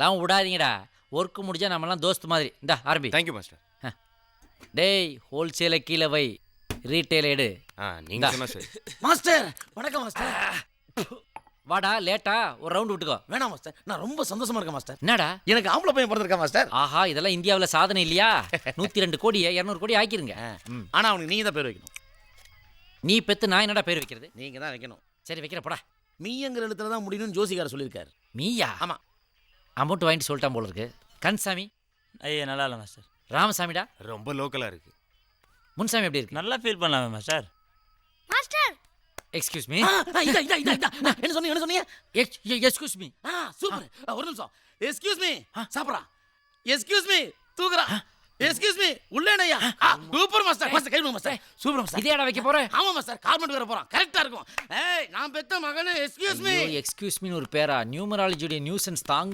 அதெல்லாம் விடாதீங்கடா. ஒர்க்கு முடிஞ்சா நம்மலாம் தோஸ்து மாதிரி. இந்தா ஆரம்பி. Thank you master. டேய் ஹோல்சேலை கீழே வை, ரீட்டைல் எடு. நீங்க சொன்னா சரி. மாஸ்டர் வணக்கம் மாஸ்டர். வாடா லேட்டா ஒரு ரவுண்ட் விட்டுக்கோ. வேணாம் மாஸ்டர், நான் ரொம்ப சந்தோஷமா இருக்கேன் மாஸ்டர். என்னடா? எனக்கு ஆம்பளை பையன் பிறந்திருக்கா மாஸ்டர். ஆஹா, இதெல்லாம் இந்தியாவில் சாதனை இல்லையா? 102 கோடியை 200 கோடி ஆக்கிருங்க. ஆனா அவனுக்கு நீங்க தான் பேர் வைக்கணும். நீ பெத்து நான் என்னடா பேர் வைக்கிறது? நீங்க தான் வைக்கணும். சரி வைக்கிற போடா. மீயங்கிற எழுத்துல தான் முடியணும்னு ஜோசிகார் சொல்லியிருக்காரு. மீயா? ஆமா. அமௌண்ட் வாங்கிட்டு சொல்லிட்டான் போல இருக்கு. கன்சாமி ஐயா நல்லா இல்லை மாஸ்டர். ராமசாமிடா. ரொம்ப லோக்கலா இருக்கு. முன்சாமி எப்படி இருக்கு? நல்லா ஃபீல் பண்ணலாமே மாஸ்டர். Master excuse me. என்ன சொன்னீங்க என்ன சொன்னீங்க? Excuse me. சூப்பர். ஒரு நிமிஷம். Excuse me. சாப்பிடா. Excuse me. தூக்குறா. Excuse me. உள்ளேனையா. Super master. மாஸ்டர் கை மாஸ்டர். Super master. இதேடா வைக்க போற? ஆமா மாஸ்டர், கார்மெண்ட் வேற போறான். கரெக்ட்டா இருக்கும். ஏய் நான் பெத்த மகனே எஸ்கியூஸ் மீ. எக்ஸ்கியூஸ் மீன்னு ஒரு பேரா? நியூமராலஜியோட நியூசன்ஸ் தாங்க